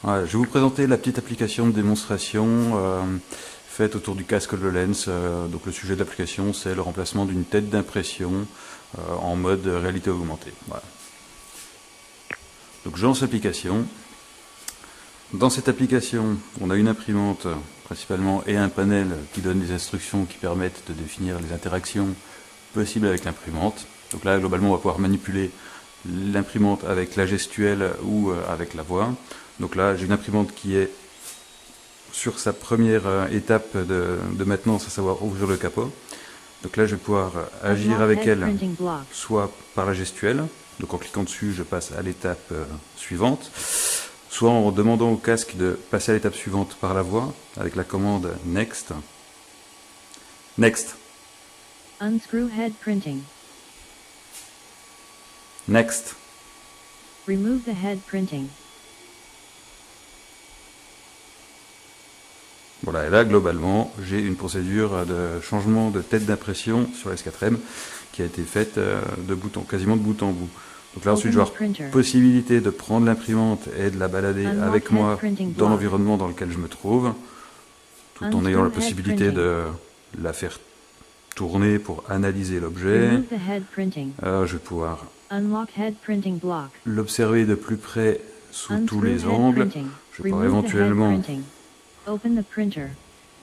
Ouais, je vais vous présenter la petite application de démonstration faite autour du casque HoloLens. Donc le sujet de l'application, c'est le remplacement d'une tête d'impression en mode réalité augmentée. Voilà. Donc je lance l'application. Dans cette application, on a une imprimante principalement et un panel qui donne des instructions qui permettent de définir les interactions possibles avec l'imprimante. Donc là, globalement, on va pouvoir manipuler l'imprimante avec la gestuelle ou avec la voix. Donc là, j'ai une imprimante qui est sur sa première étape de maintenance, à savoir ouvrir le capot. Donc là, je vais pouvoir agir avec elle, soit par la gestuelle. Donc en cliquant dessus, je passe à l'étape suivante. Soit en demandant au casque de passer à l'étape suivante par la voix, avec la commande Next. Next. Unscrew head printing. Next. Remove the head printing. Voilà, et là, globalement, j'ai une procédure de changement de tête d'impression sur S4M qui a été faite quasiment de bout en bout. Donc là, ensuite, je vais avoir possibilité de prendre l'imprimante et de la balader avec moi dans l'environnement dans lequel je me trouve, tout en ayant la possibilité de la faire tourner pour analyser l'objet. Je vais pouvoir l'observer de plus près sous tous les angles. Je vais pouvoir éventuellement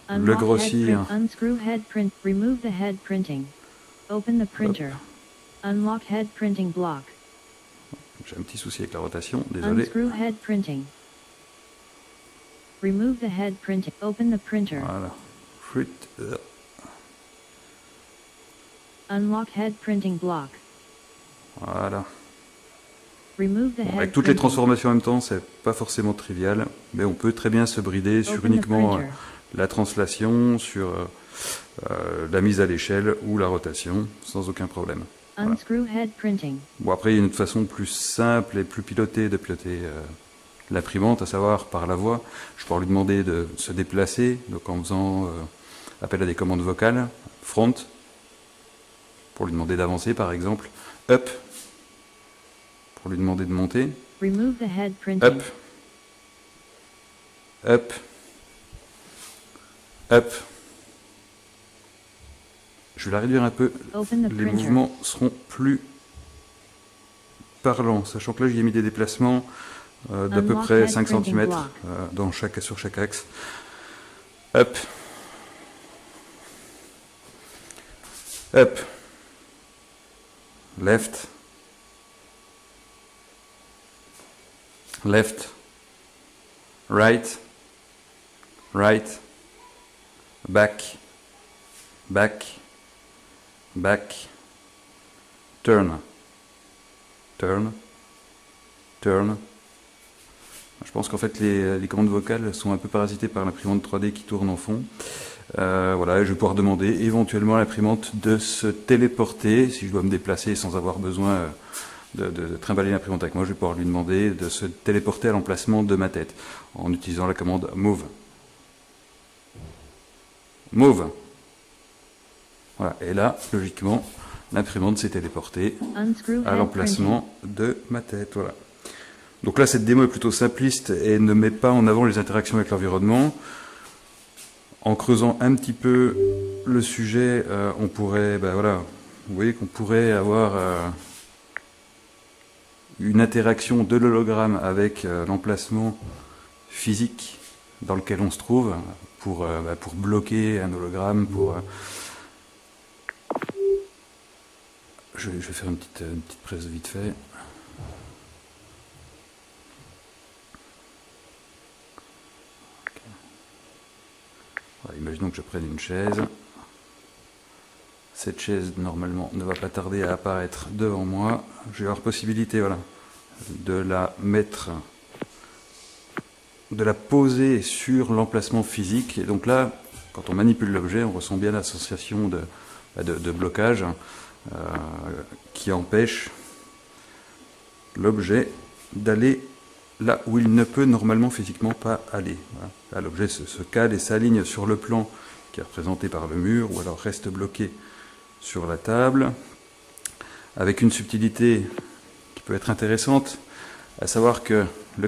le grossir. J'ai un petit souci avec la rotation, désolé. Voilà. Unlock head printing block. Voilà. Bon, avec toutes les transformations en même temps, c'est pas forcément trivial, mais on peut très bien se brider sur uniquement la translation, sur la mise à l'échelle ou la rotation, sans aucun problème. Voilà. Bon, après, il y a une façon plus simple et plus pilotée de piloter l'imprimante, à savoir par la voix. Je pourrais lui demander de se déplacer, donc en faisant appel à des commandes vocales, front, pour lui demander d'avancer par exemple, up, pour lui demander de monter, up, up, up. Je vais la réduire un peu, les mouvements seront plus parlants, sachant que là j'y ai mis des déplacements d'à peu près 5 cm sur chaque axe. Up, up, left, left, right, right, back, back, back, turn, turn, turn. Je pense qu'en fait les commandes vocales sont un peu parasitées par l'imprimante 3D qui tourne en fond. Voilà, je vais pouvoir demander éventuellement à l'imprimante de se téléporter, si je dois me déplacer sans avoir besoin de trimballer l'imprimante avec moi, je vais pouvoir lui demander de se téléporter à l'emplacement de ma tête, en utilisant la commande Move. Move. Voilà, et là, logiquement, l'imprimante s'est téléportée à l'emplacement de ma tête. Voilà. Donc là, cette démo est plutôt simpliste et ne met pas en avant les interactions avec l'environnement. En creusant un petit peu le sujet, on pourrait, voilà, vous voyez qu'on pourrait avoir une interaction de l'hologramme avec l'emplacement physique dans lequel on se trouve pour bloquer un hologramme, je vais faire une petite presse vite fait. Voilà, imaginons que je prenne une chaise. Cette chaise, normalement, ne va pas tarder à apparaître devant moi. Je vais avoir possibilité, voilà, de la poser sur l'emplacement physique. Et donc là, quand on manipule l'objet, on ressent bien la sensation de blocage qui empêche l'objet d'aller là où il ne peut normalement physiquement pas aller. Voilà. Là, l'objet se cale et s'aligne sur le plan qui est représenté par le mur, ou alors reste bloqué sur la table, avec une subtilité qui peut être intéressante, à savoir que